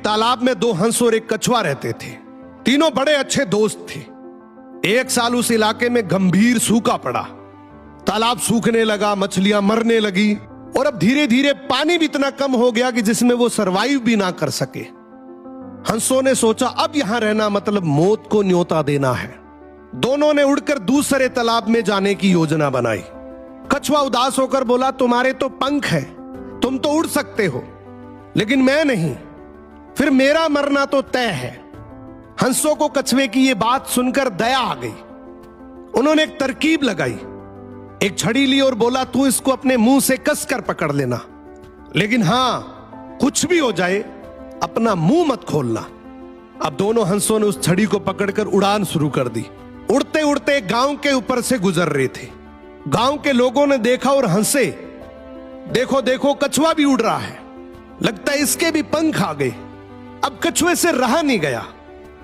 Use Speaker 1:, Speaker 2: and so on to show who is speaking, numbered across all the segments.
Speaker 1: तालाब में दो हंस और एक कछुआ रहते थे। तीनों बड़े अच्छे दोस्त थे। एक साल उस इलाके में गंभीर सूखा पड़ा। तालाब सूखने लगा, मछलियां मरने लगी और अब धीरे धीरे पानी भी इतना कम हो गया कि जिसमें वो सरवाइव भी ना कर सके। हंसों ने सोचा अब यहां रहना मतलब मौत को न्योता देना है। दोनों ने उड़कर दूसरे तालाब में जाने की योजना बनाई। कछुआ उदास होकर बोला, तुम्हारे तो पंख है, तुम तो उड़ सकते हो, लेकिन मैं नहीं, फिर मेरा मरना तो तय है। हंसों को कछुए की यह बात सुनकर दया आ गई। उन्होंने एक तरकीब लगाई। एक छड़ी ली और बोला, तू इसको अपने मुंह से कसकर पकड़ लेना, लेकिन हां, कुछ भी हो जाए अपना मुंह मत खोलना। अब दोनों हंसों ने उस छड़ी को पकड़कर उड़ान शुरू कर दी। उड़ते उड़ते गांव के ऊपर से गुजर रहे थे। गांव के लोगों ने देखा और हंसे, देखो देखो कछुआ भी उड़ रहा है, लगता है इसके भी पंख आ गए। अब कछुए से रहा नहीं गया,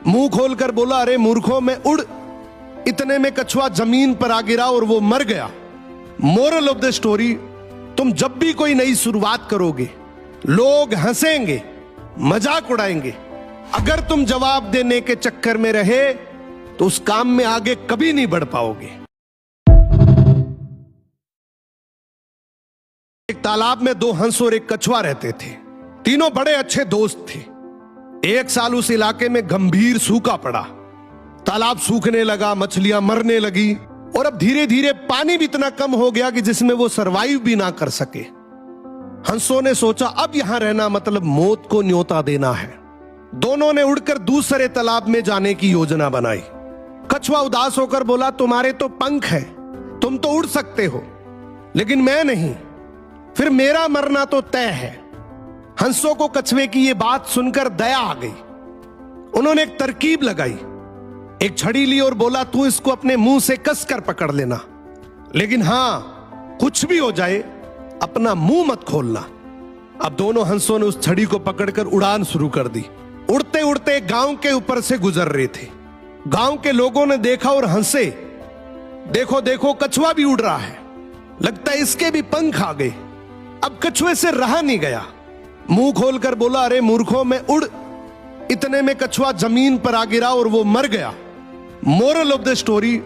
Speaker 1: मुंह खोलकर बोला, अरे मूर्खों में उड़। इतने में कछुआ जमीन पर आ गिरा और वो मर गया। मोरल ऑफ द स्टोरी, तुम जब भी कोई नई शुरुआत करोगे लोग हंसेंगे, मजाक उड़ाएंगे। अगर तुम जवाब देने के चक्कर में रहे तो उस काम में आगे कभी नहीं बढ़ पाओगे। एक तालाब में दो हंस और एक कछुआ रहते थे। तीनों बड़े अच्छे दोस्त थे। एक साल उस इलाके में गंभीर सूखा पड़ा। तालाब सूखने लगा, मछलियां मरने लगी और अब धीरे धीरे पानी भी इतना कम हो गया कि जिसमें वो सरवाइव भी ना कर सके। हंसों ने सोचा अब यहां रहना मतलब मौत को न्योता देना है। दोनों ने उड़कर दूसरे तालाब में जाने की योजना बनाई। कछुआ उदास होकर बोला, तुम्हारे तो पंख है, तुम तो उड़ सकते हो, लेकिन मैं नहीं, फिर मेरा मरना तो तय है। हंसों को कछुए की यह बात सुनकर दया आ गई। उन्होंने एक तरकीब लगाई। एक छड़ी ली और बोला, तू इसको अपने मुंह से कसकर पकड़ लेना, लेकिन हां, कुछ भी हो जाए अपना मुंह मत खोलना। अब दोनों हंसों ने उस छड़ी को पकड़कर उड़ान शुरू कर दी। उड़ते उड़ते गांव के ऊपर से गुजर रहे थे। गांव के लोगों ने देखा और हंसे, देखो देखो कछुआ भी उड़ रहा है, लगता है इसके भी पंख आ गए। अब कछुए से रहा नहीं गया, मुंह खोलकर बोला, अरे मूर्खों में उड़। इतने में कछुआ जमीन पर आ गिरा और वो मर गया। मोरल ऑफ द स्टोरी,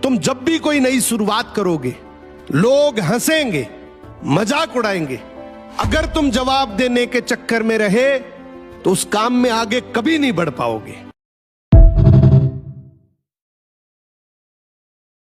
Speaker 1: तुम जब भी कोई नई शुरुआत करोगे लोग हंसेंगे, मजाक उड़ाएंगे। अगर तुम जवाब देने के चक्कर में रहे तो उस काम में आगे कभी नहीं बढ़ पाओगे।